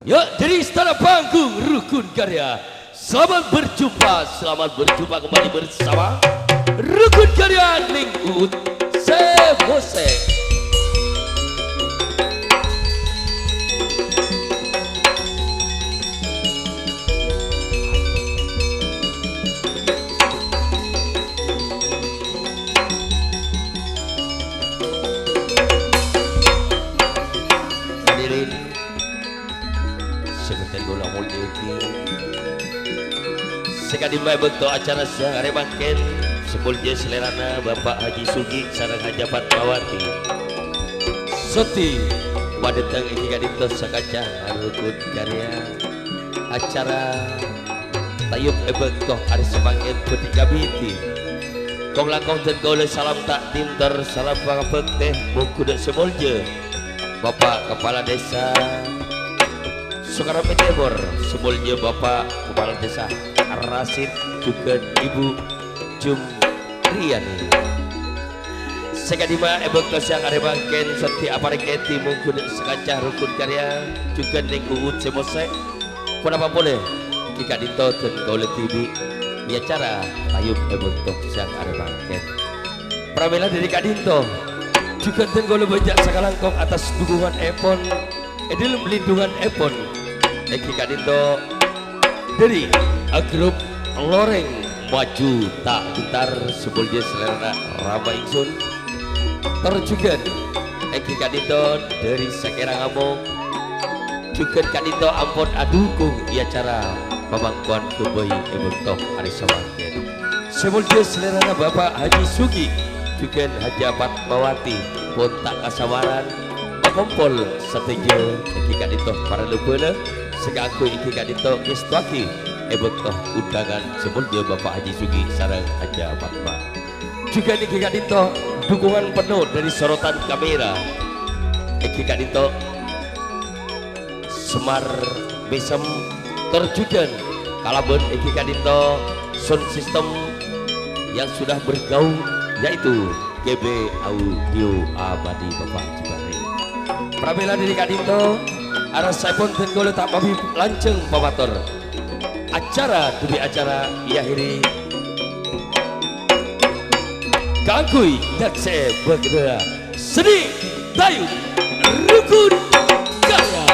Ya, dari Istana Panggung Rukun Karya. Selamat berjumpa kembali bersama Rukun Karya Ning Uut Sebose. Hadirin sebentar gula mulai sekali mai bentuk acara sehari bangken sepulje selerana Bapak Haji Sugi sareng Haja Fatmawati Soti wadetang iki kadito sakaca Rukun Karya acara tayub bentuk hari semangkin putih kabiti kong langkong dan gaule salam tak tinter salam pangapek teh buku dan semulje Bapak Kepala Desa Sukarame Timur sebelumnya Bapak Kepala Desa Rasid juga Ibu Jumriani sekadima ebek yang ada bangken setiap apariketi mungkin sekacah Rukun Karya juga Ning Uut Sebose kenapa boleh jika ditonton oleh TV di acara tayub ebek yang ada bangken pramila dari Kadinto juga tenggol banyak sakalangkong atas dukungan Epon edil melindungan Epon Eki Kadinto dari grup loreng maju tak gitar sebelumnya selera Rama Ingsun terjugan Eki Kadinto dari Sekirang Among juga Kadinto ampun adukung di acara pemangkuan keboi ebontok hari semangkin sebelumnya selera Bapak Haji Sugi juga Haja Fatmawati bontak kasawaran kompol setuju Eki Kadinto para lupana segaku Eki Kadinto istuaki ebektoh undangan sebelumnya Bapak Haji Sugi sarang Haja Fatma juga Eki Kadinto dukungan penuh dari sorotan kamera Eki Kadinto Semar Besem terjugan kalaben Eki Kadinto sound system yang sudah bergaung yaitu GB Audio Abadi Bapak Cibari pramila dari Kadinto arah saipun tenggol tak babi lanceng pamator acara demi acara iahiri kangkui jakse begitu seni tayub Rukun Karya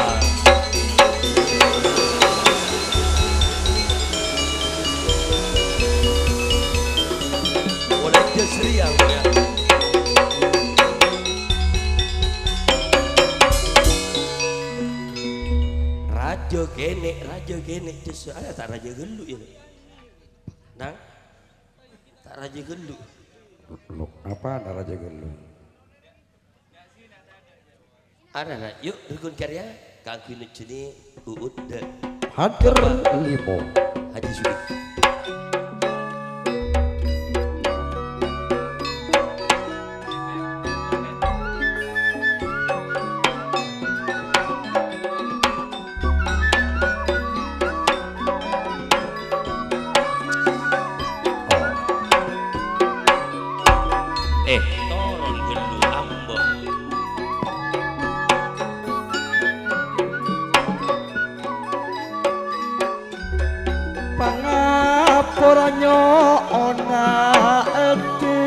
oleh Jasriang ya raja kene justru ada tak raja gelu ya nang tak raja gelu apa ada raja gelu ada nak yuk Rukun Karya kangku nucuni Uut dan hadir limo Haji Sugi toron gelu ambo pangapura nyoona eti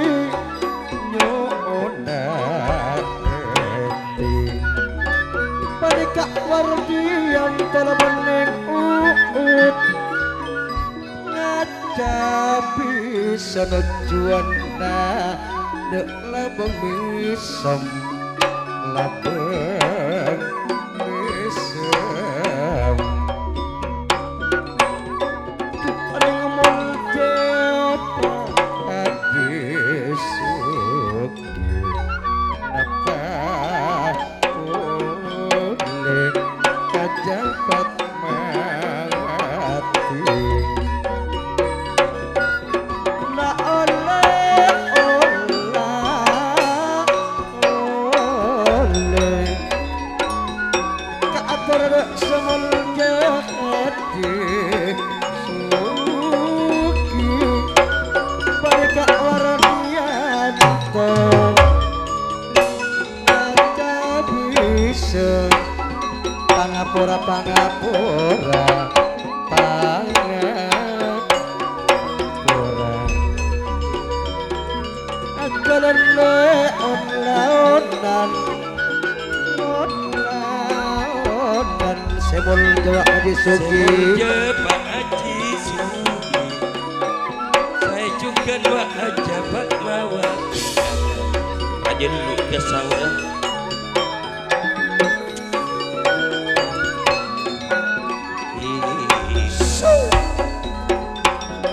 nyoona eti panika wardian telebening uut ngacapi senujuana dek labang misem labang misem paling multi Haji Sugi apa boleh Haja Fatmawati na oleh pangapura pangapura pangapura agalan le onlaonan onlaonan semul jawa Haji Sugi Pak Haji Sugi saya juga doa aja Pak Mawar aja dulu ke sawah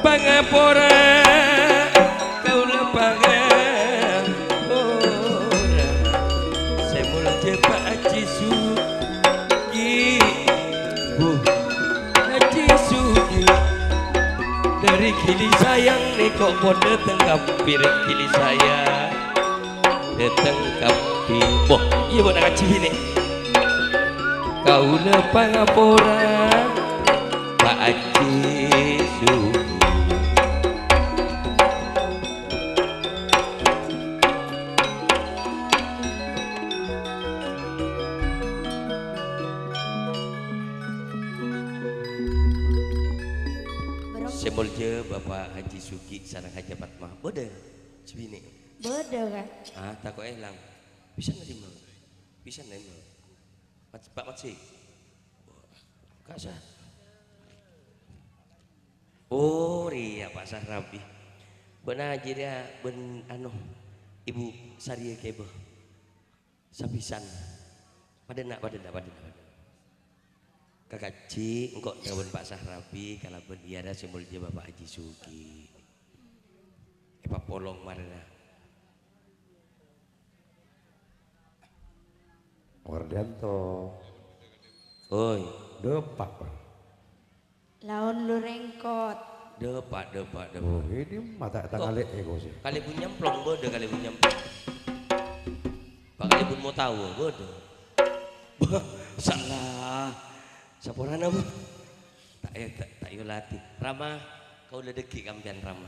Pangapura kaula pangapura semul je Pak Haji Sugi Haji Sugi dari kili sayang nih kok pode tengkampir kili saya datang kampir boh iya buat ngaji ini kaula pangapura Pak Haji Sugi Semol je Bapak Haji Sugi sareng Haji Fatmah bode cibini Bode kan? ah tak kok elang bisa nerima bisa nerima Pak Matsik kasar oh iya Pak Sahrabi benar aja dia ben anu Ibu Saria Kebo sapisan pada nak Kakak Ci engkau daun Pak Sahrabi kalau berdiara semul je Bapak Haji Sugi Epa polong marana Wardianto oi depak Laun lu rengkot. depak oh ini mata tangalik ego sih kali pun nyemplong bodoh kali pun nyemplong Pak kali pun mau tahu bodoh salah sapurana bu tak yo latih Rama kau udah deki kampian Rama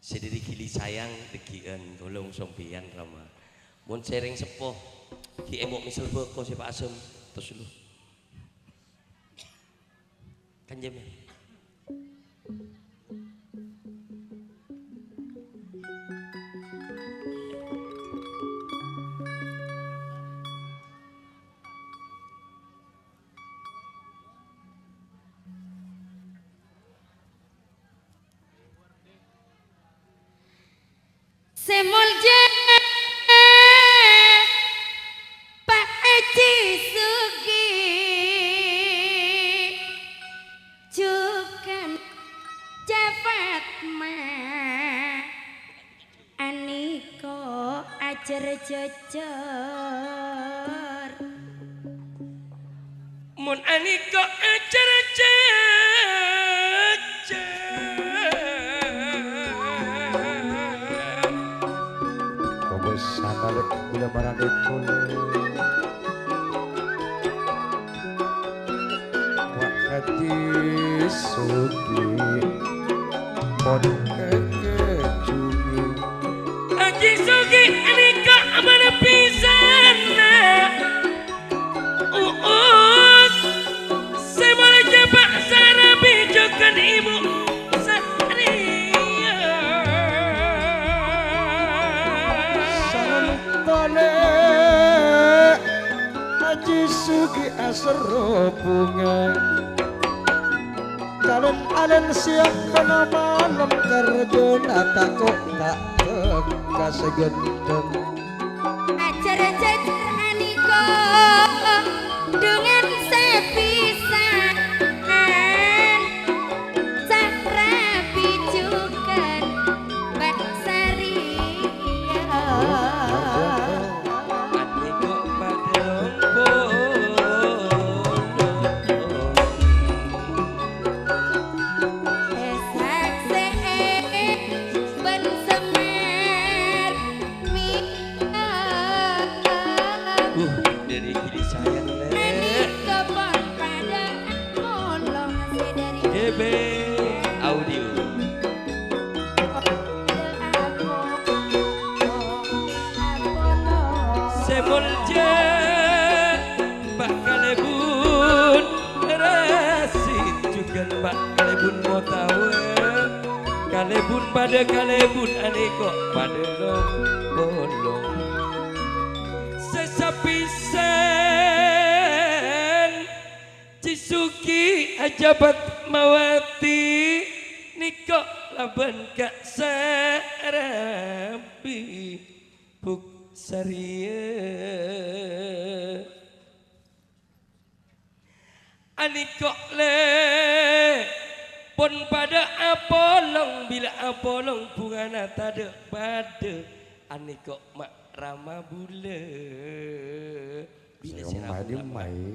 sediri kili sayang dekian tolong sompian Rama mun sering sepoh ki emok misal beko si Pak Asem terus lu kan jamnya Semul je Pak Haji Sugi Jukan Jafat ma Aniko ajar jojor mun aniko ajar sangat bila barang itu Wak Haji Sugi pon kecumi Haji Sugi aniko amana pisan semul je Pak Sahrabi jokan Ibu balik Haji Sugi asro bunga kalian alen siang kena malam kerja takut tak teka segendeng Ajar jajar Aniko dengan sepisan Sahrabi jukan Pak Saria aniko pada lompon Esak seek ben semer dari kili sayang le Aniko pon pada molong sedari Gebe audio semul je Pak Kalebu pada kalebun ane kok pada bolong sesapisan Cisuki ajabat mawati niko laban kak sarabi buk saria aniko le pun pada apolong bila apolong bungana tada pada aniko mak rama bule bila mai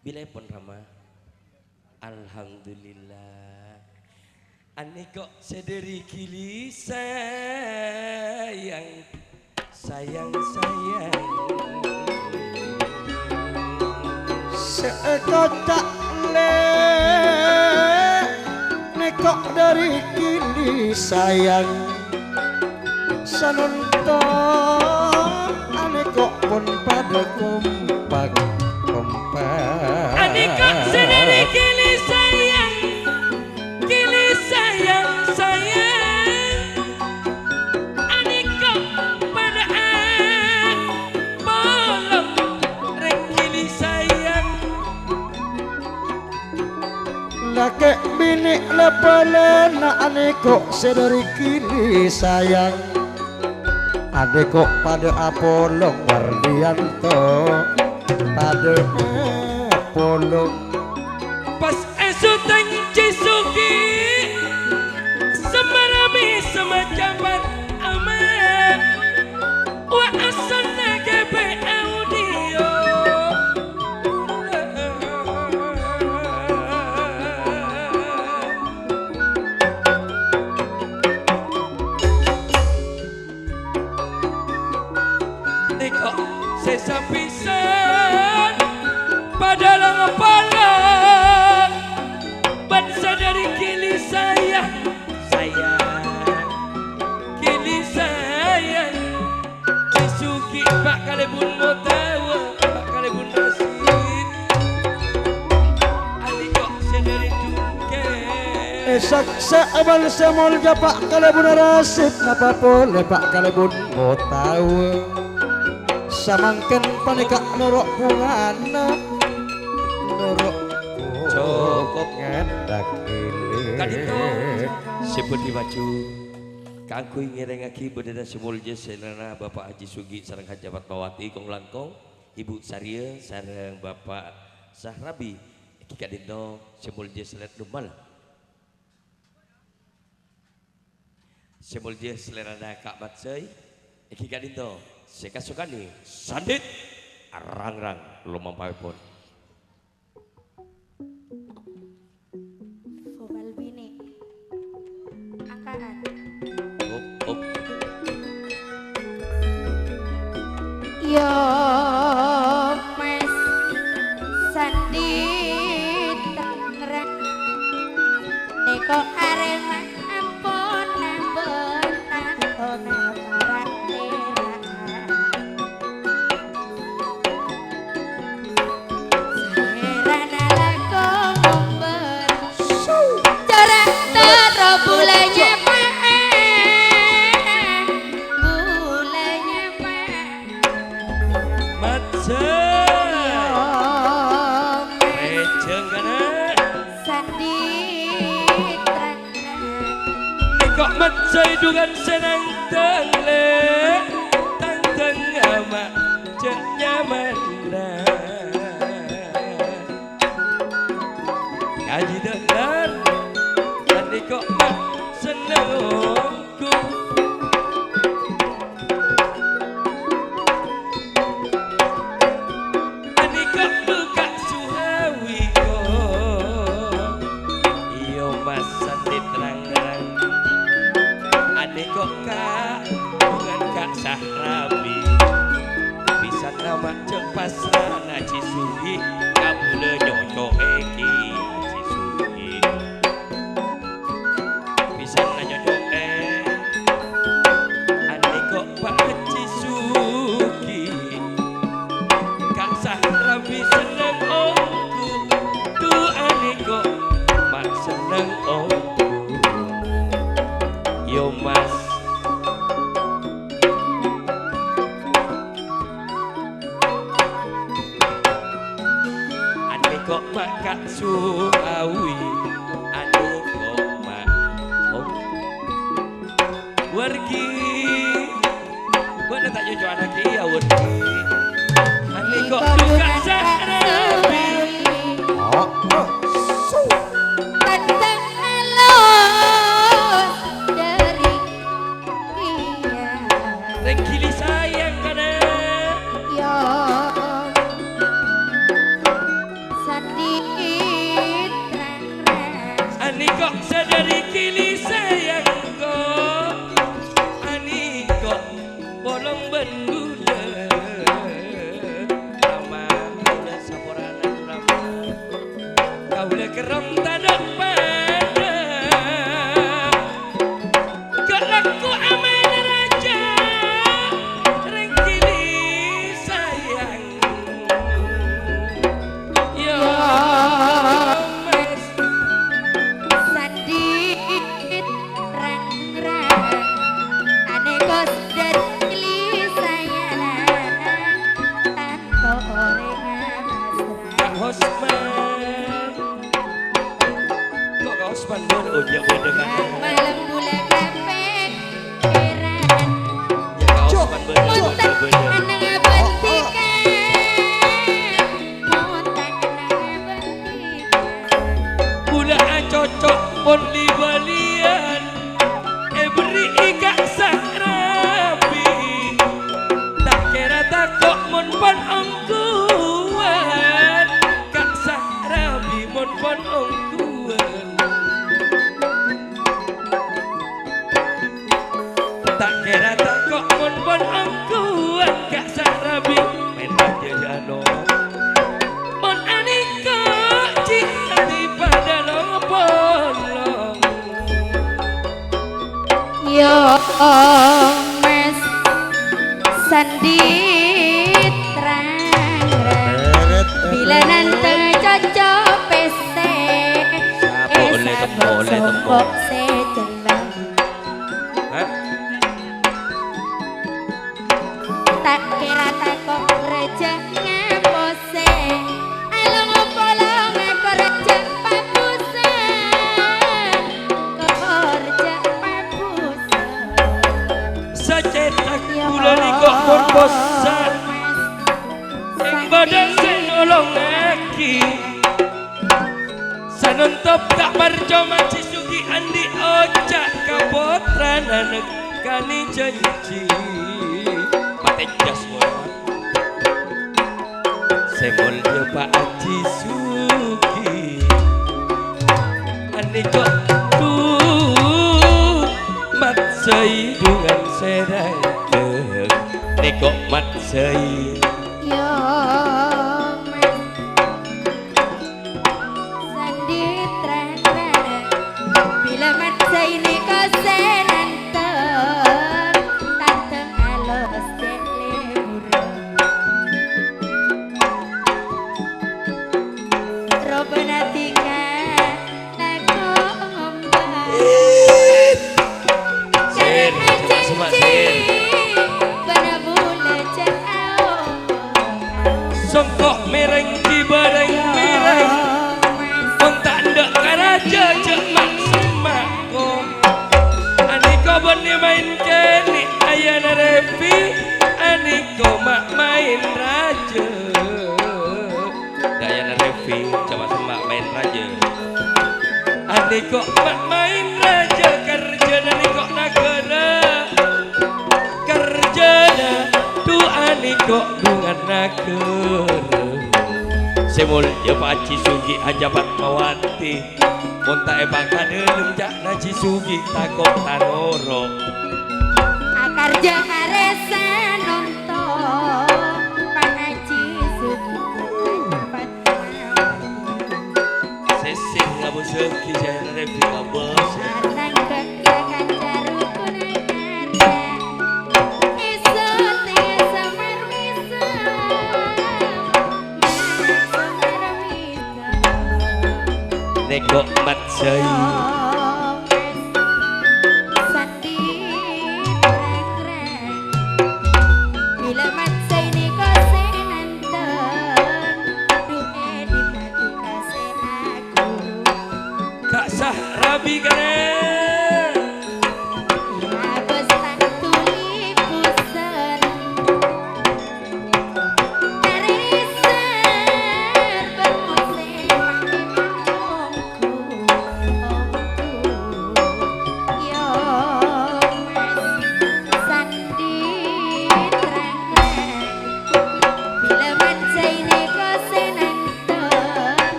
bila pun rama alhamdulillah aniko sederi kili sayang sayang sekocak le nekok dari kini sayang sanunton anekok pun pada kompak anekok sedari kini sayang anekok pada bolong rek kili sayang laki bini lepelena anekok sedari kini sayang adekok pada apolong wardianto pada apolong pas esok Cisuki semarami semajabat amat wa asana gebe audio niko sesapisan padahal ngepalak bangsa dari kili sayang kili sayang Cisuki pak kalebun motawa pak kalebun rasid adik sedari tungke esak seabal semol japak kalebun rasid napa boleh pak kalebun mau tahu samangken panikak norok bungana norok cukup ngedak kili kadito seperti baju kangkui ngerengaki berdada semulja selera Bapak Haji Sugi sareng Hajabat Mawati kong langkong Ibu Saria sareng Bapak Sahrabi iki kadito semulja selet dumal semulja selera Kak Batsai iki kadito sekasukani sandit arang-rang lumampah pun Fobal bini angkaan op yo mas sandi tangrang neko arema ampun nambon tantona karakter serana lako ngomber corak toro bulanya Saya dengan senang tengle tanteng ama cek nyaman ngaji dengar tadi kok mak senengku tadi kok luka suhawi kok iyo mas sandit terang-terang adek kok kak dengan kak Sahrabi bisa nama cek pasrana Cisuki kamu le nyocok eki Cisuki kok mak suawi anu kok mak wargi bener tak cocok anak ya wargi anu kok duka sarabi Tantang halus dari iya Rengkili sayang kana yo sadit rang-rang ani kok sadari kili sayang kok ani kok bolong bendula Rama kula saporana Rama kaula kerong tadok pada kok laku aman raja rengkili sayang yo mas sadit rang-rang ane kos dari sayang tanpa orengan Kang Hosman kok Kang Hosman ujak dengan malam bulan kapek heran ya Kang Hosman Montak bener anang bentikan Montak anang bentikan Bula cocok pon di balian beri ikak sakrabi tak kira takok mon pon ongkuan kak sakrabi mon pon ongkuan tak kira takok mon pon ongkuan kak sakrabi main aja jano mon anika cinta pada lopolong Yo mas sandit rang-rang bila nanti cocok peste Boleh temu, boleh temu. sokok sejelang Hah? tak kira takok reja ngapose along polong aku reja papusan kerja papusan Sacetak kula nikok pun bosan Ing badan senolong aki Sanontop tak marjo maci sugi andi ojak kapotran anak kani janji Paten jas mola Semol dia Pak Haji Sugi Andi kok tuh mat sei dengan sedang Nekok mat sei yo mas sandit rang-rang bila mata ini kau senanten tantang halus dek lemurang robana tika nako ngombang Sen, semak sen bana bula jauh Songkok mereng di bareng mereng Kon tak ndak karaja cek mak semak ko Ani ko bani main keni ayana revi Ani ko mak main raja Dayana revi coba semak main raja Ani ko mak main raja kerja nani kok nagara kerjana tu ani kok dengan nagara semul ya paci sugi ajabat mawati monta ebaka delem jak naji sugi takok tanoro akar jaharesa nonton pangaji sugi sesing ngabu sugi saya revi ngabos Arang kegiatan jarukun akarya Isu tiga samar wisa Samar wisa nekok mat sei Sandit rang-rang Bila mat say ni ko senanten Duhe di mati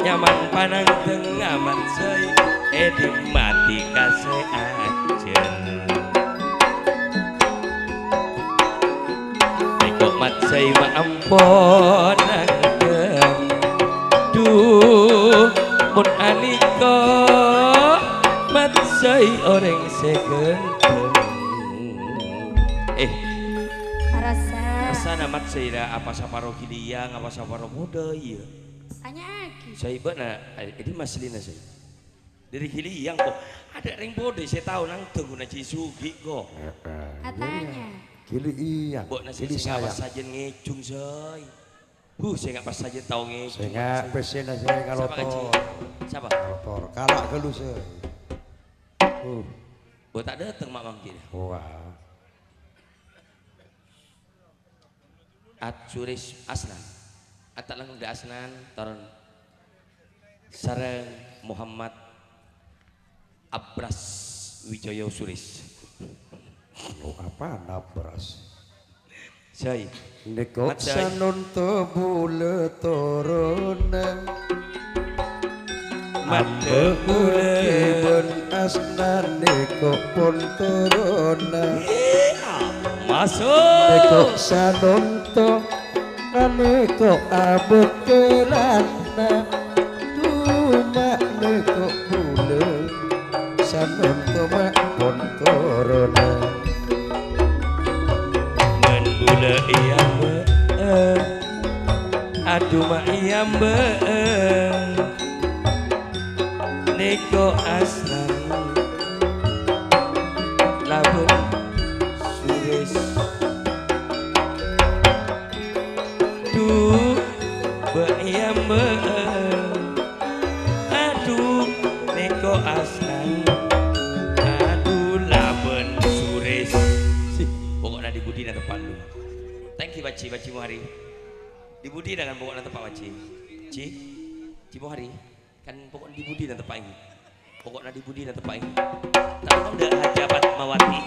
nyaman panang tengah matsai edi mati kase ajen Eko matsai maampon nangkem duh mun aliko matsai orang segenteng rasa namat saya apa saparo kiliang apa saparo muda iya Tanya lagi. saya benar ini maslina saya dari kiliang kok ada ring bode saya tahu nang tenguna cisugi kok Katanya. Kili iya. Bok nasi saya pas saja ngecung say saya nggak pas saja tahu ngecung Saya nggak pesen aja ngalotor. Siapa? Ngalotor. Kalak gelu saya. Bok tak datang mak mangkin Wah. At Suris Asnan At lang da Asnan taron sareng Muhammad Abras Wijoyo Suris Apa nabras? Say Nekok Matsai. sanon to bule torona Mate Iben asnan nekok pon torona masuk Nekok sanon to nekok abot kelana Duma nekok bule sanon to mak pon torona men bule iya aduh mak iya Neko Asnan labun Suris duh beiyam aduh Neko Asnan aduh labun Suris pokoknya di budi dan depan lu thank you baci muhari di budi dengan pokoknya tempat baci Ci muhari kan pokoknya di budi dan tepak ini pokoknya di budi dan tepak ini tahu ndak hajabat mawati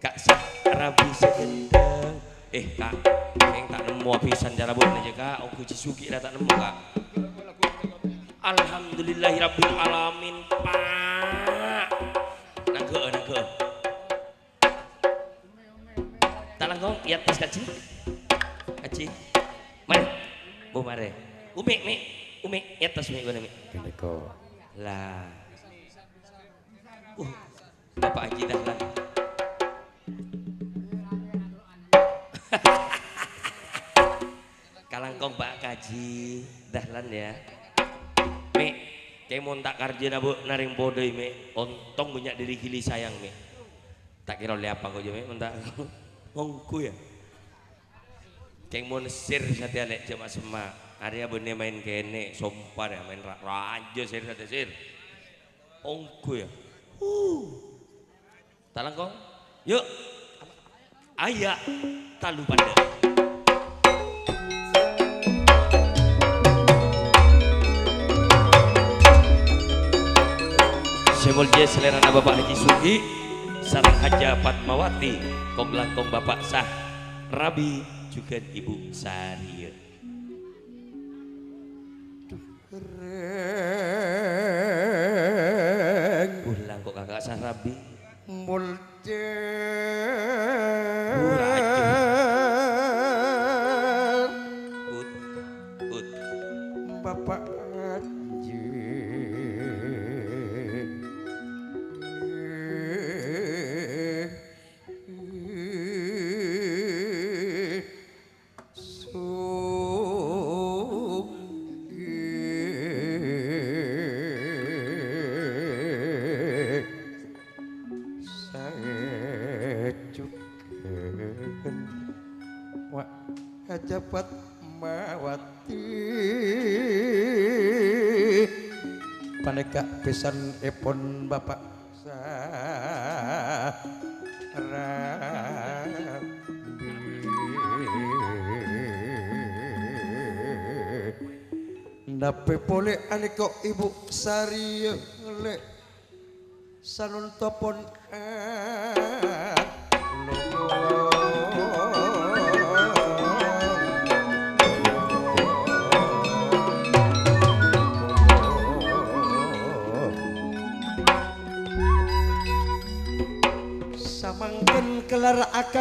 kak sah rabi segendeng kak yang tak nemu apisan cara buat aja kak aku cisuki dah tak nemu kak alhamdulillahirabbil alamin pak nangke tak langgong iya tes kaci mari bu mare Umi, atas mi gua nih. Neko. Lah. Bapak Haji Dahlan. Kalangkong Pak Haji Dahlan ya. Mi, kayak mau tak kerja nabu naring bodoh mi. Ontong banyak diri gili sayang mi. Tak kira oleh apa kau je mi, mentak ngongku ya. Kayak mau nesir saja lek cuma semak. Area bener main kene, sompar ya, main raja sir ada sir, ongku ya, talang kong, yuk, ayah, talu pada. Semolje selera Bapak Haji Sugi, sarang Haja Fatmawati, kong langkong Bapak Sah, Rabi juga Ibu Sariya. Ulang kok kakak Sarabi Mulje Ut Bapak Haji Jabat mawati paneka pisan epon bapak Sarabi nape pole aneko ibu Sari le sanun topon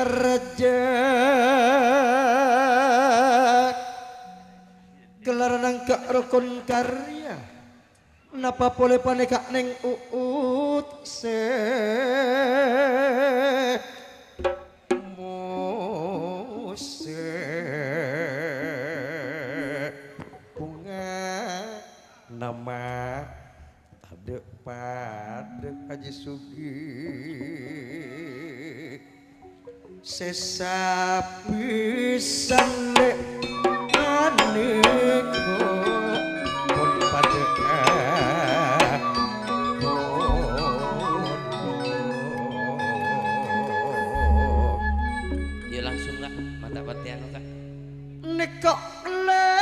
kerja gelar nangka rukun karya napa boleh paneka neng uut se bunga nama adek pada Haji Sugi sesapisan lek aneko pun pada ya langsung kak mata batian kak neko le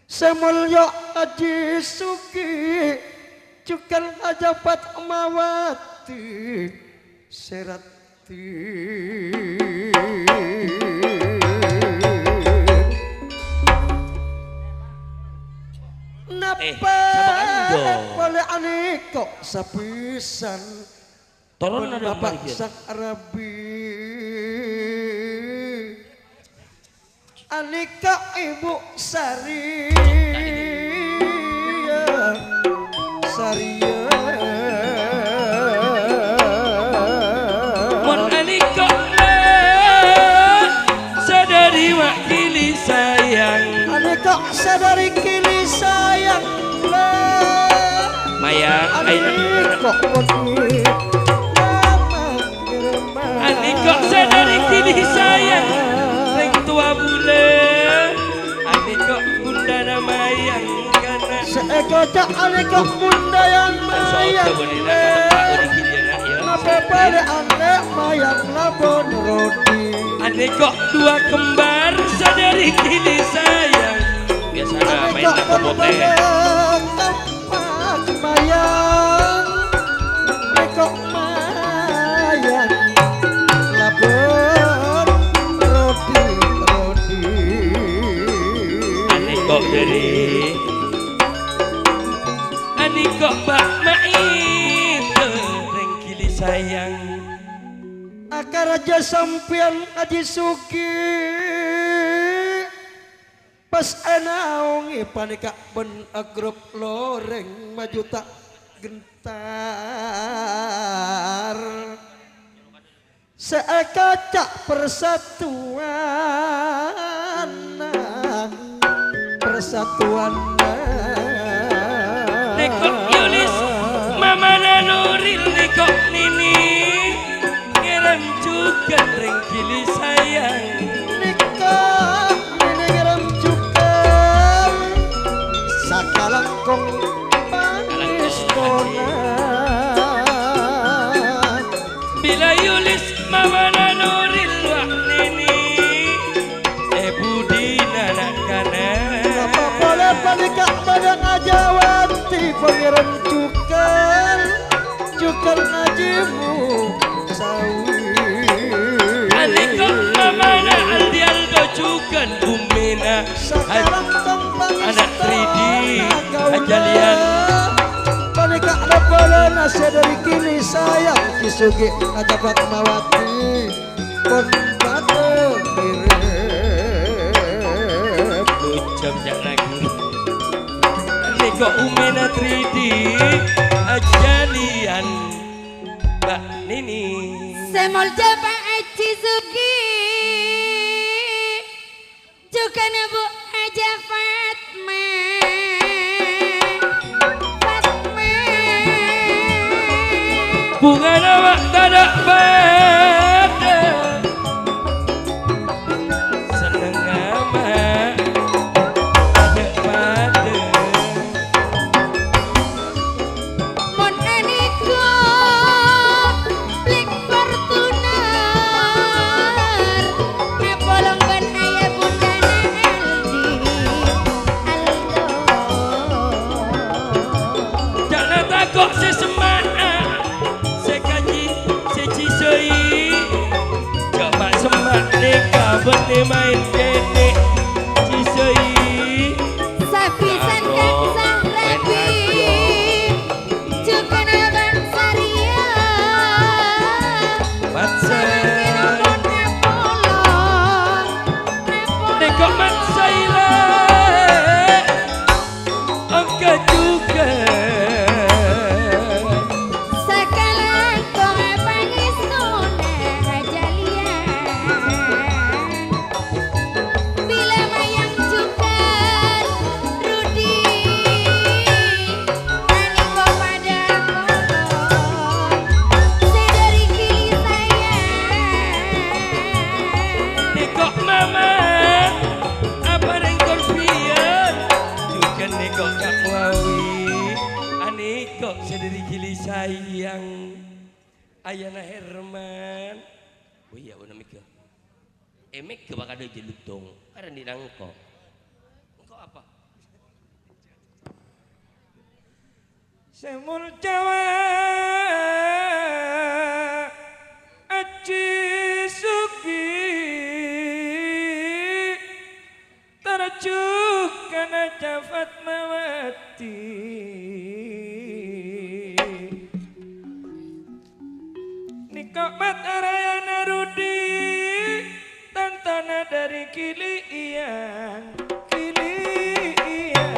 semulya Haji Sugi cukan ajabat mawati serati napa boleh aneko sapisan tolong ada bapak bagian sak Arabi aneka ibu Sari Saria mon aniko sadari wakili sayang aneka sadari kini sayang mayang aneka moni aniko sadari kini sayang ring tua bule aniko bunda namayang kana seekor cak aneka bunda yang mayang napa pada anek mayang labon roti aniko dua kembar sadari kini sayang biasanya main tak kebote tempat mayang aneka mayang labon roti aniko dari aniko bak main ring kili sayang akar aja sampian Haji Sugi pas enaungi panika ben agrop loreng maju tak gentar seekacak persatuan Nekok Yulis Mama Nuril Nekok Nini ngirim juga ring kili sayang nikah ini ngirim juga sakalangkong manis konan bila Yulis Mama Nuril Wak Nini Budi nanak kanan apa boleh panikah badang ajawati pengirim cukal ngajimu sawi Anikok Mamana Aldialdo juga Bumina sekarang tembang anak 3D Ajalian panikah ada boleh nasi dari kini sayang Kisugi ajabat mawati pun batu mirip jam lagi Anikok Umina 3D Ajalian Mbak Nini Semol jaba Haji Sugi juga Bu Haja Fatma bunga nama tada pada seneng amat ada pada Mon aniko Blik Fortuner Nepolong ban ayah bundana Aldi jangan takut sesemak sekaji secisoi coba semak deka bende main kene cisoi Sapisan kang sang rabi juga naban Saria Ayana Herman. Oh iya, una mikir. Emek ke bakal ada jeluk dong. Karena di nangko. Engkau apa? Semul Jawa Aci Sugi Tarajuk Kana Jafat Mawati Nikmat Arayana Rudi Tantana dari Kili Iyang Kili Iyang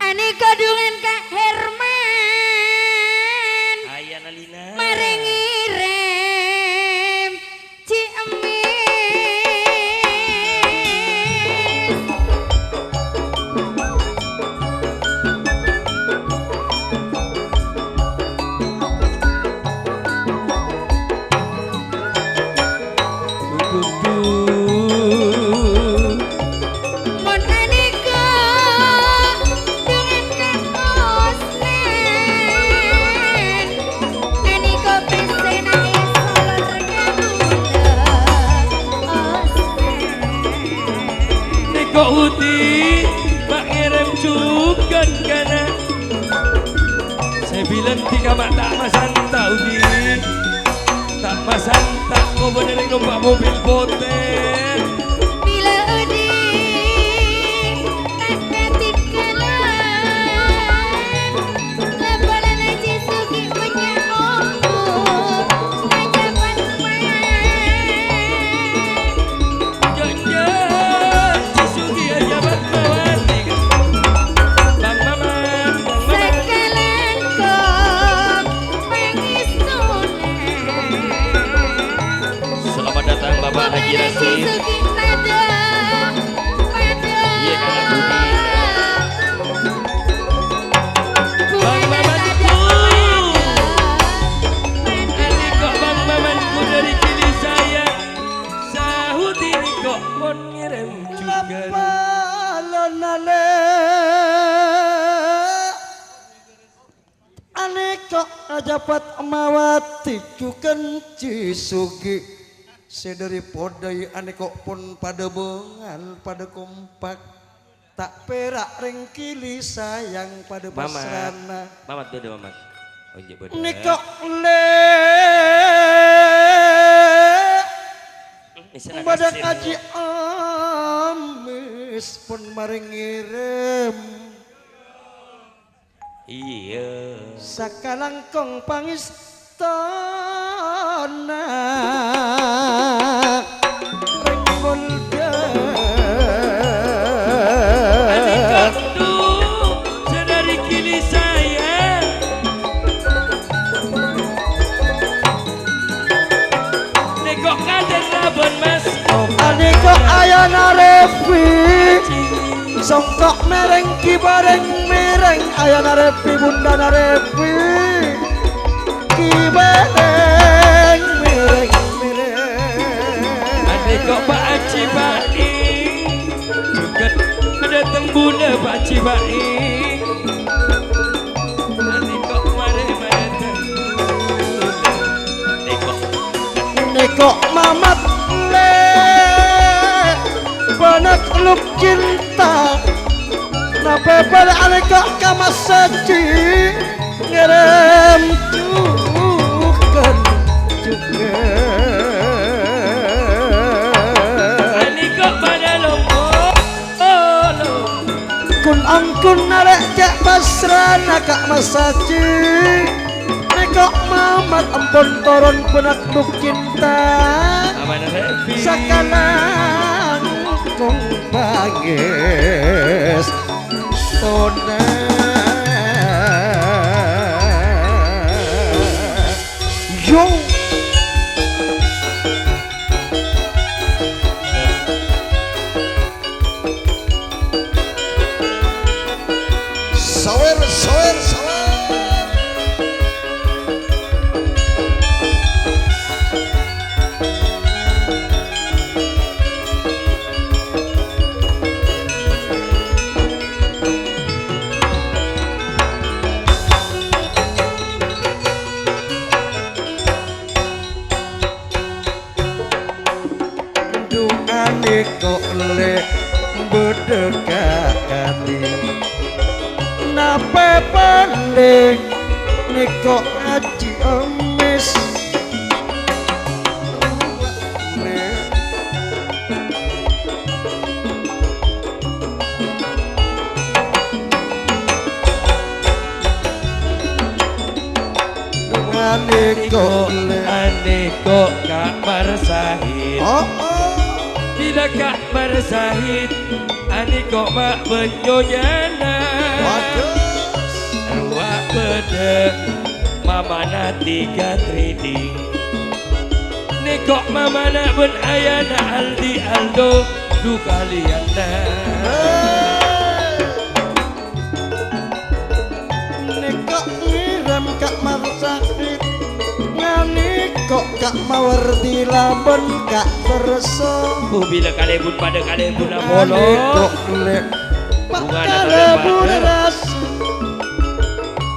Aneka dengan Kak Herman Ayana Lina mari ngirim Ciemis Uti Pak Irem juga karena saya bilang tiga mak tak masanta Uti tak masanta kau bener numpak mobil potek bila Udi tak ketinggalan lebaran aja sugi banyak omong aja Bapak Haji Rasim. Iya Kang Budi. Bang Mamanku ini kok Bang Mamanku dari kili saya sahut ini kok pon ngirim juga aneka ajabat mawati cuken cisugi sedari podai aneka pun pada bengal pada kompak tak perak rengkili sayang pada pasrana Mamat tuh deh Mamat ojek bodoh niko le pada kaji amis pun maring ngirim iya sakalangkong pangistana rengmulda adikku sedari kili saya nekok kader labon mas Aniko ayana repi songkok mereng kibareng mereng ayana repi bunda repi kibareng mereng Aniko Pak Haji Baik juga ada tembuna Pak Haji Baik Aniko mare Niko mamat le penakluk cinta na beber aniko kamasaji ngerem cuken juga Aniko pada lombo kun angkun narek jak pasrana kak masaji Niko mamat ampun toron penakluk cinta Aman Revi Sakalang kong bagus Tona Yo Sawer Niko le bedekati nape paling Niko aji emis Niko le Aniko Kak Marsahid Bila Kak Marsahid Aniko mak benyonyana Arwah bede Mamana 3 trading Niko mamana ben ayana Aldi Aldo Du kaliana Niko ngiram Kak Marsahid Niko Kak mawarti laban Kak berso Bila kalebun pada kalebun amolo Niko le Pak kalebun ras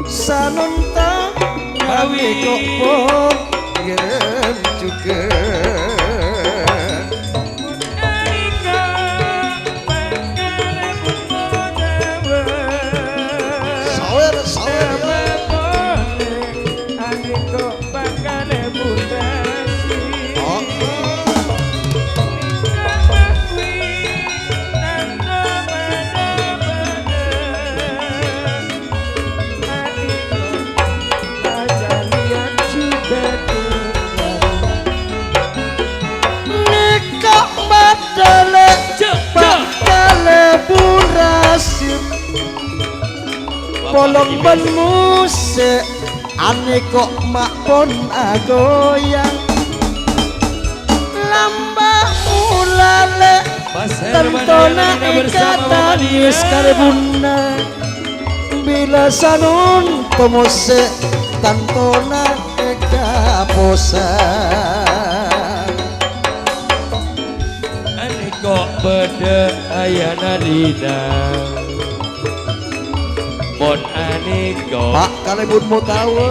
Sanunta Niko pun ngiram juga Polong ban musik Aniko mak pon agoyang Lambah ulale Tantona ikatanis karbuna Bila sanun pemusik Tantona ikaposan Aniko bede ayana dina Bon Aniko Pak kalebun mau tahu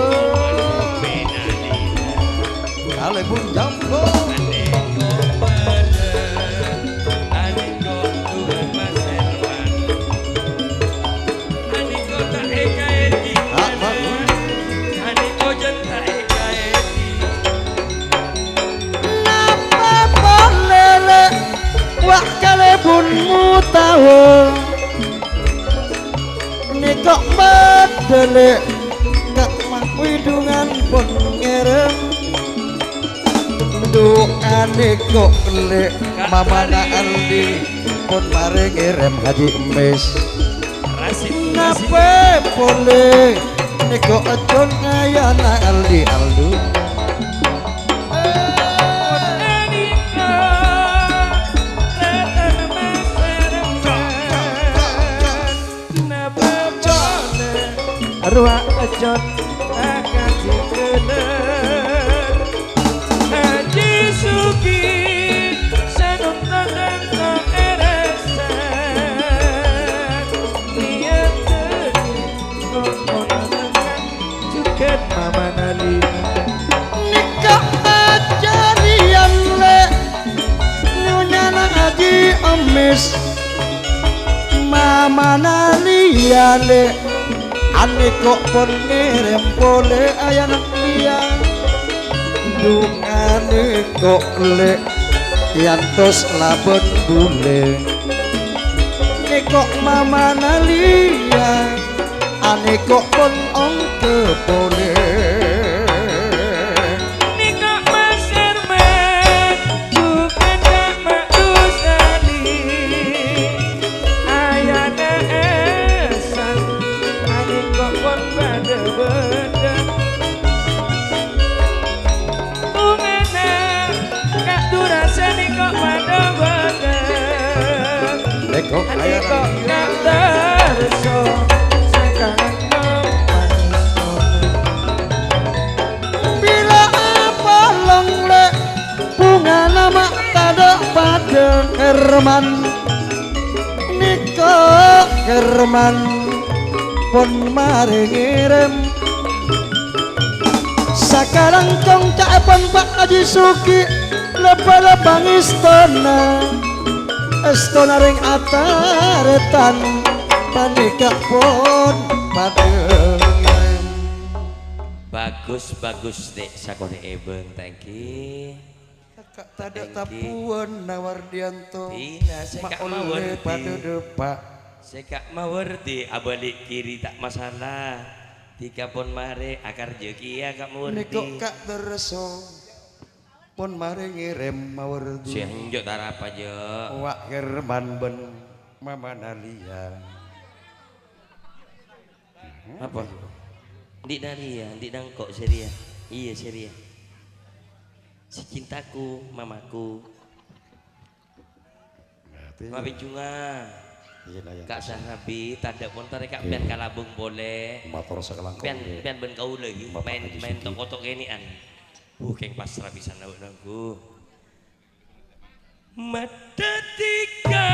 kalebun jambo Aniko bede Aniko Tuhan Maserwan Aniko tak eka eti Aniko jen tak eka eti Napa bolele Wak kalebun mau tahu Niko bedele Kak makwidungan pun ngerem Doa Niko le Mamana Aldi pun mare ngerem haji emis Napa boleh Niko ajon ngayana Aldi Aldu ruak ejot akan dikeler Haji Suki sanut tandang kok eresan niat tadi ngomong-ngomong cuket mama nali nikah ajarian le nyunyana haji emis mama naliale ane kok pun ngirim boleh ayanak dia dungane kok le yantos labon bule ne kok mama nalia ane kok pun ongke boleh kok ayo kok terso sekarang bila apa longle bunga nama tada pada Herman Niko Herman pun mari ngirim sekarang kong caepan Pak Haji Suki lepa-lepang istana Estona ring ataretan panikah pun padeng bagus dek sakone ebeng thank you kak tada tapuan Nawardianto ina sekak mawerti pada depak sekak mawerti abalik kiri tak masalah tiga pun mare akar jeki ya kak mawerti nikok kak terso pun mari ngirim mawardi sianjok tarap aja wak Herman ben mama nalia apa di nalia di nangkok seria iya seria si cintaku mamaku maafin juga kak sahabi tanda pun tarik kak pian kalabung boleh motor sekelang pian ben kau lagi main tok-tok ginian Bukeng pasrah bisa nanggu mata tiga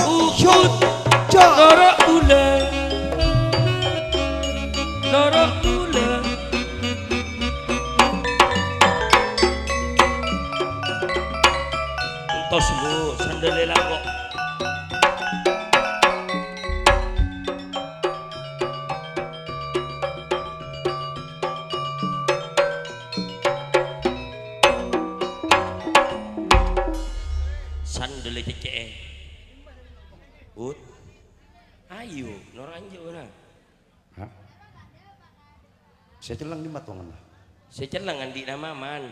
ukut lorok gula entos lu sandalela kok sandal cece ut ayo noranjo orang hah saya celang di matongan lah saya celangan di nama man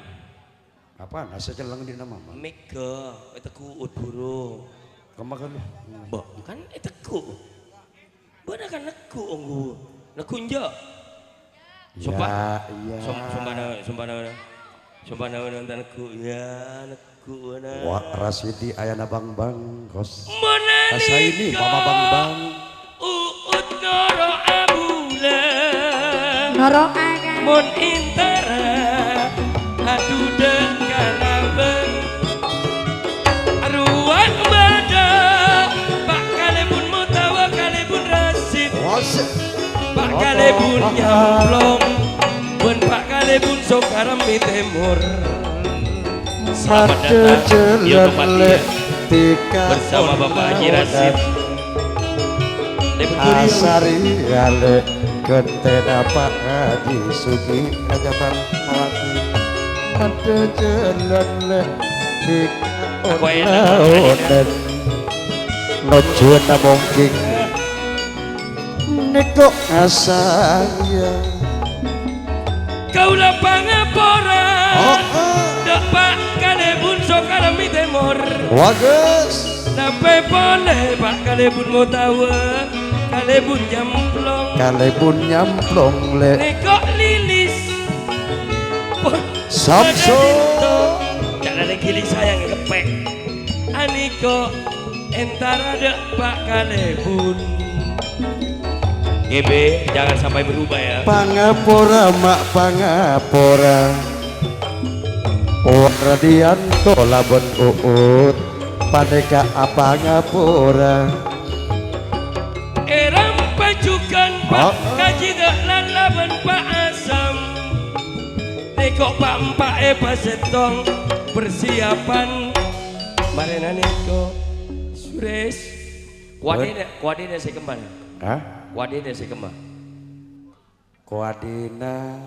apa nah saya celang di nama man mega itu kuut buru kemakan lu bah kan itu ku bener kan neku onggu nekunjo sumpah iya sumpah nonton neku ya neku wah Rasidi ayana bang kos Monanika asa ini mama bang uut noro abula Noro akan mon intara aduh dekarabeng ruang bada pak kalebun mutawa kalebun rasid pak kalebun nyamplong pun pak kalebun sokaram timur selamat datang di tempat dia bersama Bapak Haji Rasid Asari gale ketena Pak Haji Suki kajaban mati ada jalan le onen nojona mungkin niko asaya kau lapangaporan Pak kalebun sokarami temor wages sampai boleh Pak kalebun mau tahu kalebun nyamplong le nekok lilis Samso jangan ada giling sayang kepek aniko entar ada Pak kalebun GB jangan sampai berubah ya. Pangapura mak pangapura Radianto laban uut Paneka apa ngapura Eram pajukan pak kaji dahlan laban pak asam Nekok pak empak pasetong persiapan Marena neko Suresh Kuadina saya kembali. Hah? Kuadina saya kembali. Kuadina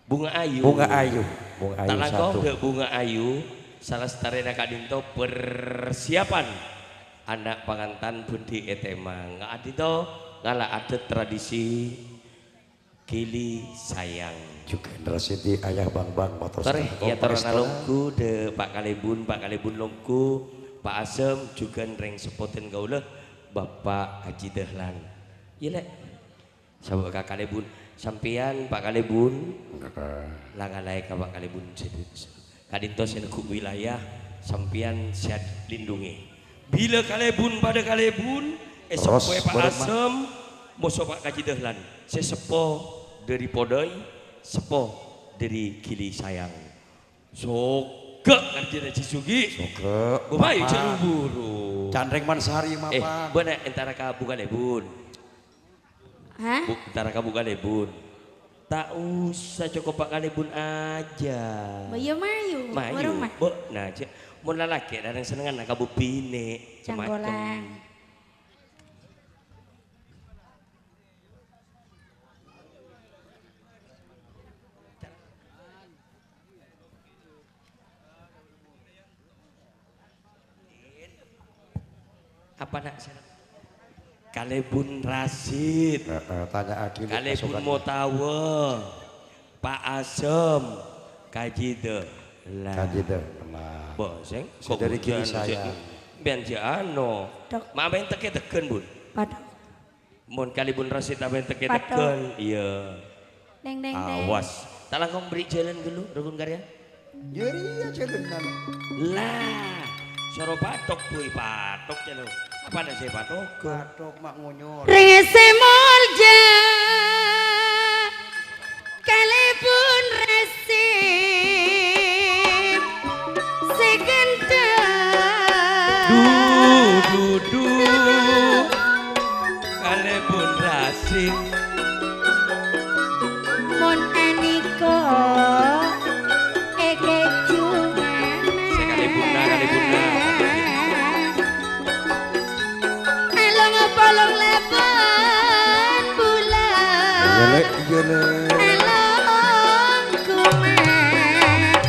Bunga Ayu. Bunga Ayu. Bunga Ayu Talangkau satu. ke Bunga Ayu. Salah setarena kadinto persiapan anak pangantan bundi etema. Nggak adito ngala ada tradisi kili sayang. Juga Rasidi ayah bang motor. Sorry, ya torona longku de Pak Kalebun longku, Pak Asem juga reng sepoten gaula Bapak Haji Dahlan. Iya lek. Sahabat Kak Kalebun, sampean Pak Kalebun. Langalai ka Pak Kalebun kadinto seneguk wilayah sampean sehat lindungi. Bila Kalebun pada Kalebun, sepoe Pak Asem, moso Pak Haji Dahlan. Sesepo dari Podoi, sepo dari Kili Sayang. Soke artinya Cisugi. Soke. Bapak jangan buru. Candreng Mansari mapa. Bener antara kabu Kalebun. Hah? Antara kabu Kalebun. Tak usah cukup Pak Kalebun aja. Bayu mayu. Mayu. Bo, nah cek. Mau lalaki dan yang senengan nak kabu pine. Canggolang. Apa nak Kalebun Rasid, Tanya Akil. Kalebun Motawa, Pak Asem, Kajide, Kajide. Boseng, Dari Kili Sayang. Biar jano, mama yang teken bun. Padok. Mon Kalebun Rasid apa yang teken, iya. Deng deng deng. Awas, tak langkong beri jalan dulu, rukun karya. Iya jalanan. Lah. Soro patok kuy patok jalo. Apa ada saya patok? Patok mak ngunyor. Rese molja Kalebun resip Segentang Du Kalebun Rasid Mon aniko Ege cungan Kalebun Polong leban bulan Iya le. Along kumat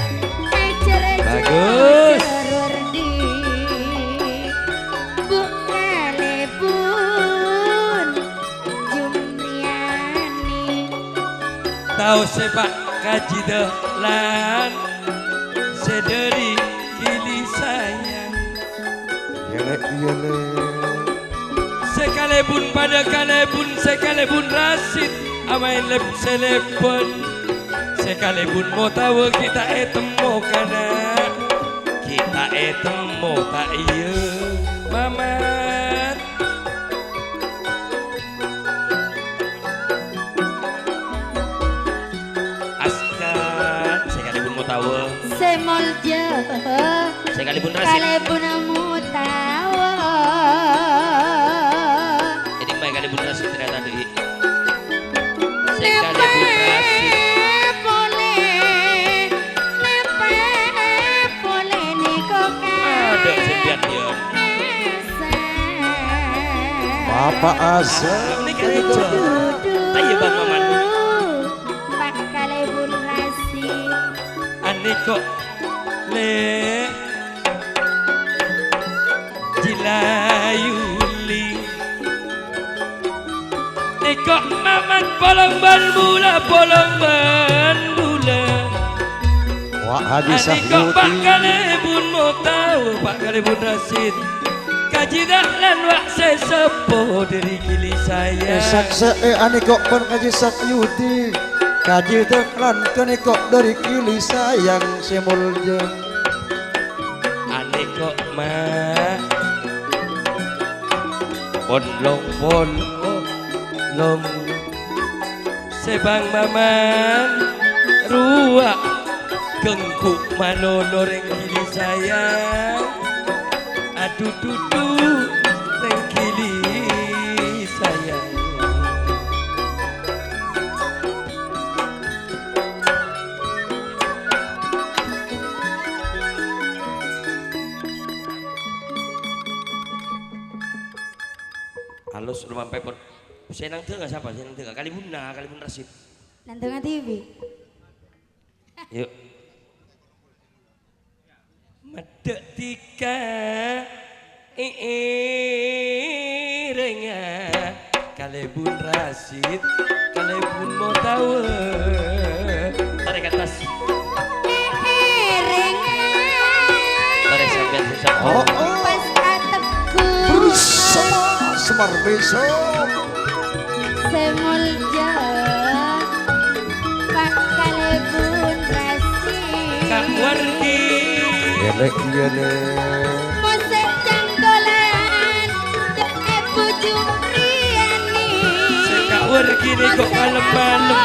Bagus. Cerdi Bu Kalebun Jumriani Tahu sepak Kaji Dahlan sederi Kili Sayang. Iya le. Sekalipun pada Kalebun, sekalipun Rasid, amain lep selepon. Sekalipun mau tahu kita temu kana, kita temu tak iya, mamat. Askan, sekalipun mau tahu, Semolja sekalipun Rasid. Kalebun mutawa Jadi baik Kalebun Rasid ternyata tadi. Sekalipun Rasid. Ada sembilan ya. Bapak Asem. Ini kan itu. Ayo bang maman. Pak Kalebun Rasid. Ane kok le jilayuli. Kok maman polong ban bula. Wah Haji Ane kok Pak Sahyuti. Kalebun mau tahu Pak Kalebun Rasid. Kaji dahlan wak sesepo dari Kili Sayang. Saksa ane kok pun Haji Sahyuti. Kaji Dahlan kene kok dari Kili Sayang semulja. Ane kok mah pon lom sebang maman ruak gengkuk manono reng kili sayang aduh dudu reng kili sayang halus rumah paper senang tengah siapa senang tengah kali bun Rasid Nantang TV. yuk medek tika renga kalebun Rasid kalebun mau tahu tarik atas tarik sampai susah Oh, Pas ateku bersama Semar besok. semulja Pak kalebun rasi. Kak Wardi Yelek. Mosek janggolan Ebu Jumriani. Kak Wardi nih kok malam-malam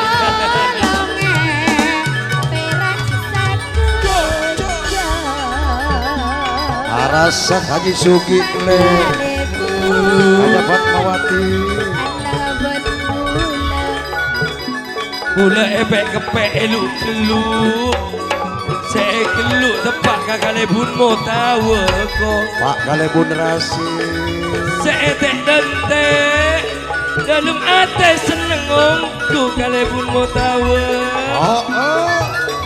Arasa Haji Sugi le. Ada Fatmawati. Bula ebek kepek eluk keluk saya keluk tepak kakalebun mau tahu kok Pak Kalebun Rasi. saya tek dalam hati seneng omku kalebun mau tahu Oh,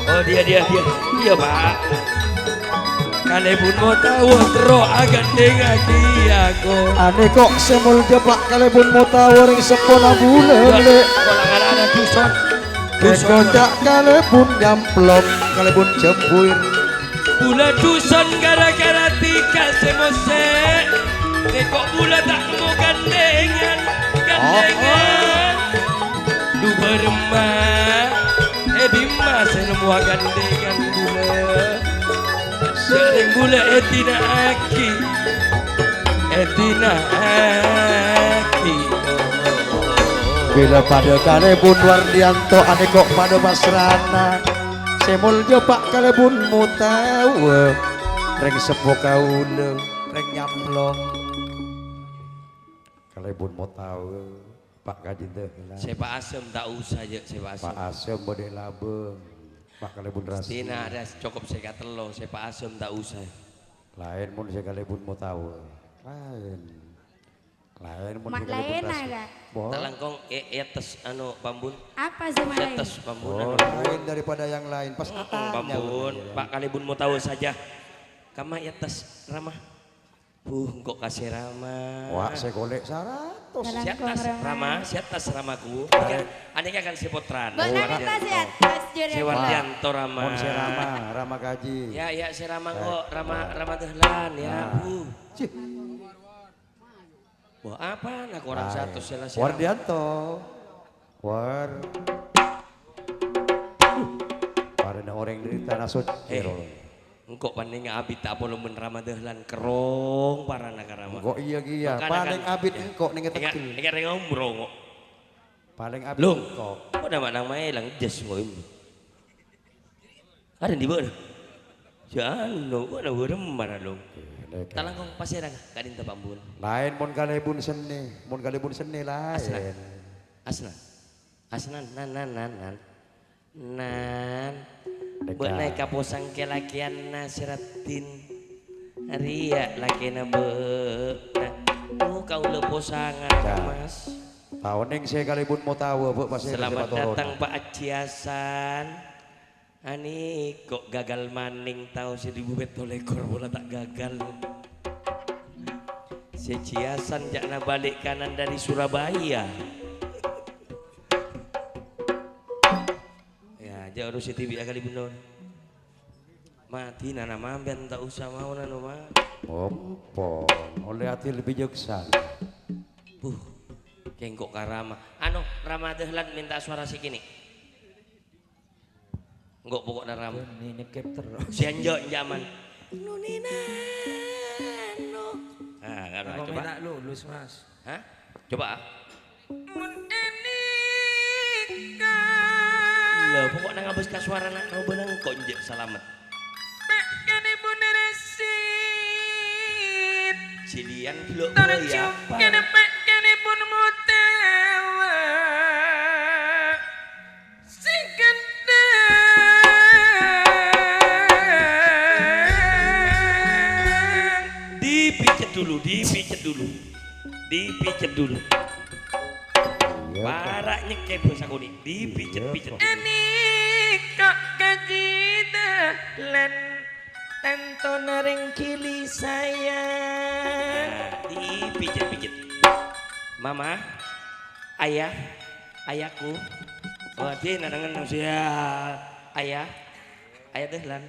oh dia pak kalebun mau tahu terus agan dengan dia kok ane kok semul Pak Kalebun mau tahu ring sepona bulan le. kalau ada duson Kocak Kalebun nyamplok Kalebun jempuin. Bula duson gara-gara tika semose nekok bula tak mau gandengan lu beremah Bima semua gandengan bula sering bula etina aki Bila pada Kalebun Wardianto ane kok pada Basrana semul Pak Kalebun mau tahu reng sepo kaule reng nyamplong Kalebun mau tahu Pak Kaji teh Sepak asem tak usah aja sepak asem Pak Asem bode labeng Pak Kalebun Rasi Tina ada cukup saya telur sepak asem tak usah lain mun saya Kalebun mau tahu lain mun Mak saya Kalebun lain Rasi agak. telangkong etes anu pambun Apa sih lain? etes pambun Oh, lain daripada yang lain pas katanya pambun Pak Kalebun mau tahu saja kama etes ramah kok kasih ramah wah saya golek 100 siatas ramah siatas ramaku ane kan sepotran Gak nanti tas ya, tas juri. Sewardianto ramah mun saya Rama Kaji ya si ramah kok ramah dahlan ya bu Cih, wah apa nak orang satu salah Wardianto War Parana orang dari tanah suci engkau paling abit tak boleh menerama dahlan kerong para nakarama kok iya paling abid engkau ning tekil ingat ngomong paling abid Lung. engkau kok nama lang jas mo ini ada di mana jangan lo kok ada beremar lo talang kong pasirang kadin tapambun lain mun Kalebun seni lain asnan nan buat naik kaposang kelakian nasiratin ria laki na be kau leposangan mas tahun yang saya Kalebun mau tahu bu pasti selamat datang Pak Aciasan ani kok gagal maning tahu 1000 betul ekor bola tak gagal si Ciasan jakna balik kanan dari Surabaya jauh si TV kali bener mati nana mamben tak usah mau nano mah ompong oleh hati lebih joksan kengkok karama Rama dahlan minta suara si kini enggak pokok rama ini nyekep terus si anjo zaman nunina no coba minta lulus mas hah coba Lah pokoknya ngabus ka suara nak kau benang kok njek salamet. Silian belok ya. Dipijet dulu. Para nyekep bos aku nih, dipijet-pijet. Ini kok kajida lan tanto nering kili sayang. Dipijet-pijet. Mama, ayah, ayahku. Oh, dia nadangan usia ayah deh lan.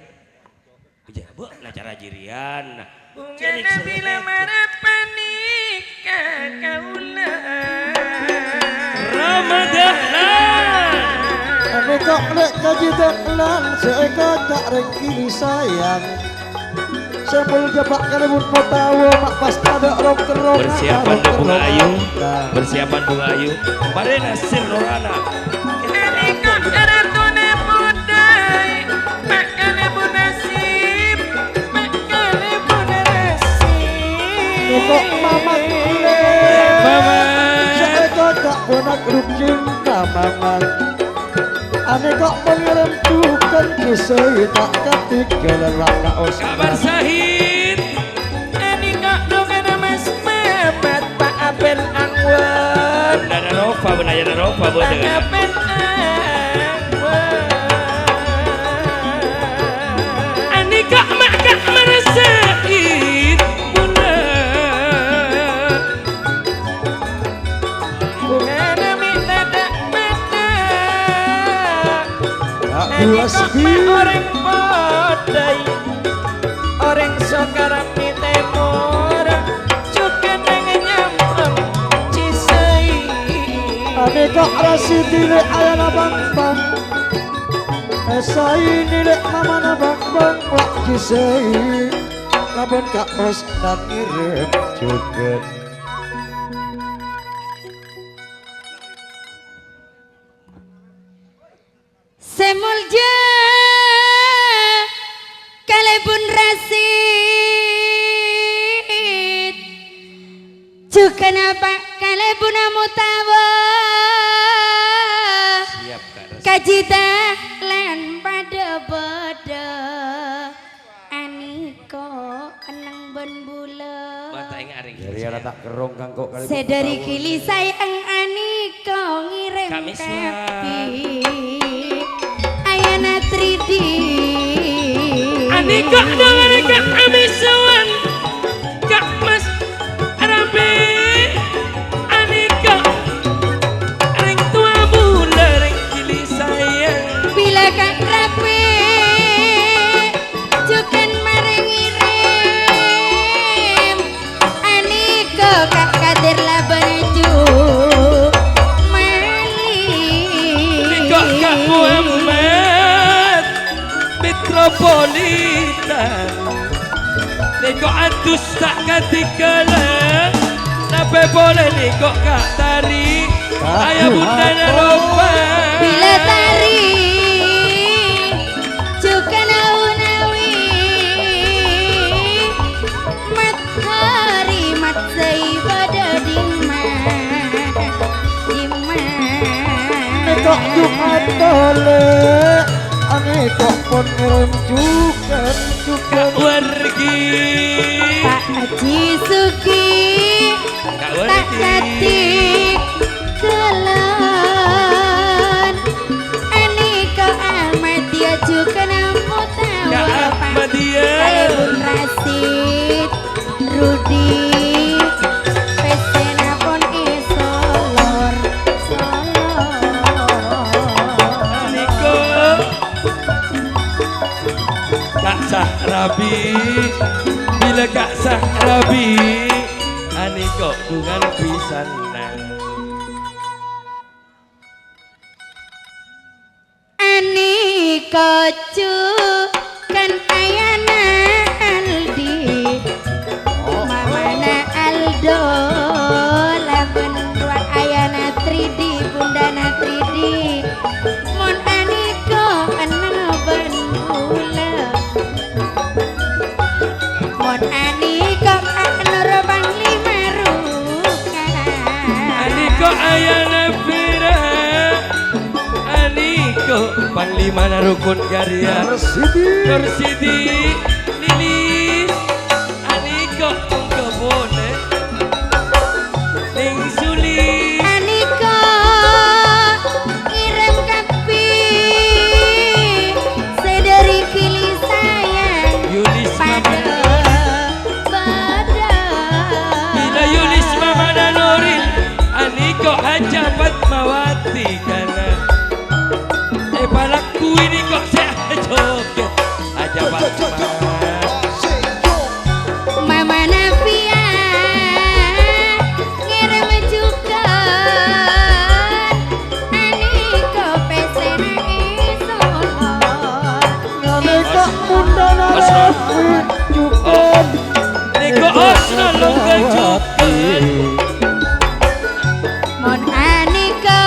Pijak bu, nah cara jirian. Bunga bila marapanika kaulah Ramadhan. Ane kok lek kaji deklan seeka tak rengki sayang. Sembul jebak kalebun motawo mak pas ada rong kerong. Persiapan bunga ayu, persiapan bunga ayu. Barena sir norana. Ini kok ratune budai makane bunasib makane bunasib. Kok mama kule Mama. seeka tak bonak rukin kamaman. Ane kok mengirim tukan kisah tak ketinggalan raka os. Kabar Sahid. Ini kok dengan Mas Mamat Pak Aben Anwar. Nana Nova, benaya Nova buat Pak dengan. Aben Anwar. Ani kak mak kak merasain bunda. Bungana minta tak beda. Dua Ini kok segi mak orang podai. Orang sokarap di temur. Juga dengan nyambung cisai. ane kok rasi dilek ayana bang bang. Esai nilek mamana bang bang wak kisai. Lamun kak os dan ngirim juga. Semulja kalebun rasid juga napa kalebun mutawa Siap kak Ras. kajita lan pada beda aniko enang ben bula Mata ing aring. Dari ada tak kerong kang kok kali. sedari kili sayang aniko ngirim Kami kapi ayana 3D Ani kak dengan kak amisawan. Kak Mas Arabi. Ani kak ring tua bula ring kili sayang. bila kak rapi jukan marengirim aniko kak kadir labanaju Kak Kak Muhammad Metropolitan Niko atus tak ketinggalan Sampai boleh niko Kak Tari Ayah bunda Naropa bila tari juga naunawi matahari matsai pada Ane kok Jumat tole. Ane kok pun ngirim juga juga. Wargi Pak Haji Suki Kak tak Wargi katik kelon aniko amat dia juga namu tahu Kak Ahmadiyah Kalebun Rasid Rudi pesena pon solor Niko Kak Sahrabi Bila Kak Sahrabi Aniko dengan pisana aniko kan ayana Aldi mamana Aldo lamun buat ayana Mon ani kok nur panglima rukan Aniko ayana pira Aniko panglima rukun karya Nur Sidi Lilis Aniko kebone Ning Suli Aniko ngirim kapi sedari kili sayang Yulis pada pada Bila Yulis Mamana Nuril Aniko aja Fatmawati karena palaku ini kok saya joget aja Fatmawati Mama Nafia ngirim juga Aniko pesena isolor Nalika mundana rapi cukup Niko Osno lungga joget Mon Aniko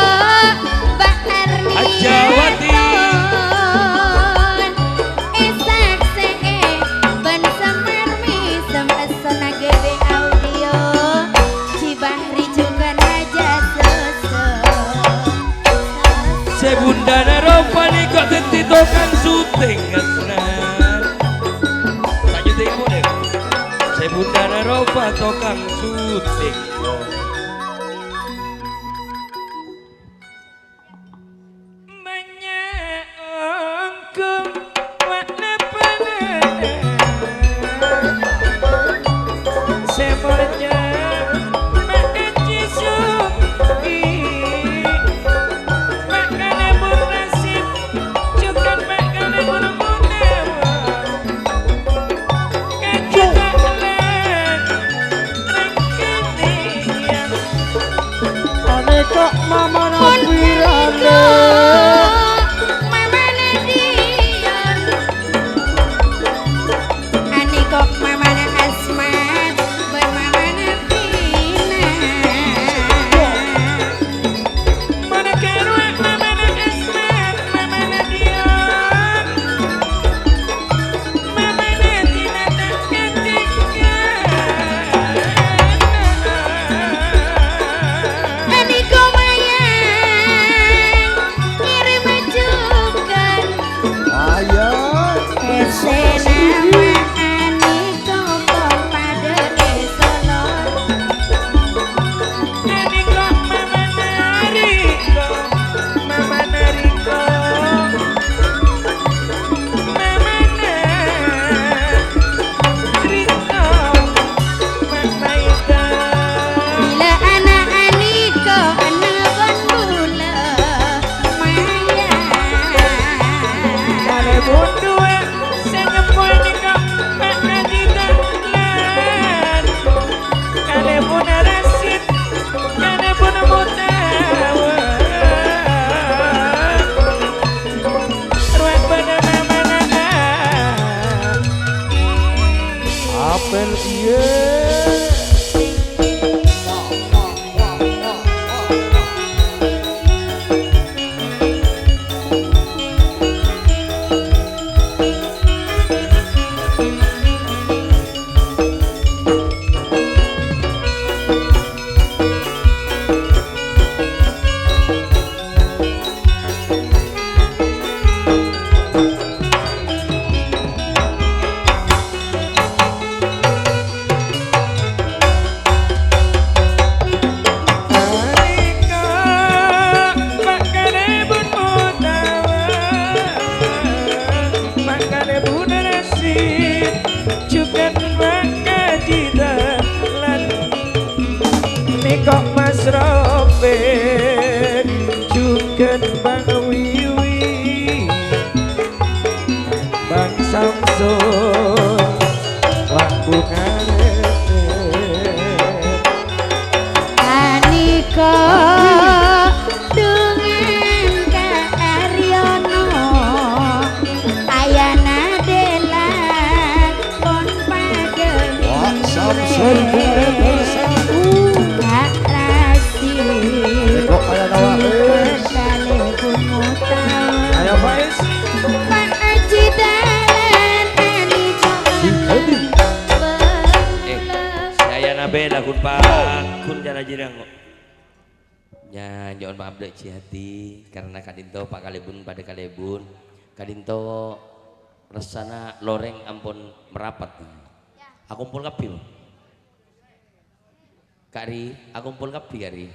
Bahar Ajawati Isak seke Ben semar misem esona gede audio Cibahri juga raja susu Sebundana Ropa nih kok tenti tukang syuting asnan Tak syuting apa deh? Sebundana Ropa tukang syuting Aneka mama napirane Mama Nadian Aniko Mama Asmat Ben Mama Nafina Mana kerwa Mama Asmat Mama Nadian Mama Nadina tak ketinggalan Aniko Mayang ngirim ajukan ayat Esena Aniko pada esolor Aniko Mama Nariko Mama Nariko Mama Nariko Mama Ida Bila anak Aniko anak bula Maya Kale bundue sengepoy niko Mama Ida lan Kale buna rasid Kale buna mutawa Ruang pada Mama Nana apel iye Aniko makane bun mutawa makane bun rasid juga makajidalan Niko Mas Robin juga Bang Wiwi Bang Samson Waktu ngarete Aniko dengan Kak Aryono Ayana Dela Pon Pademi Samson bersatu Kak Rasi kok kaya nawais Kale pun mutawa ayo Faiz Pak Aji Dalan Aniko Hadi lagun Pak kun jana jirang kok. Ya, nyon maaf dek Cihati karena kadinto Pak Kalebun pada Kalebun. Kadinto resana loreng ampun merapat. Aku kumpul kapi. Kari, aku kumpul kapi kari.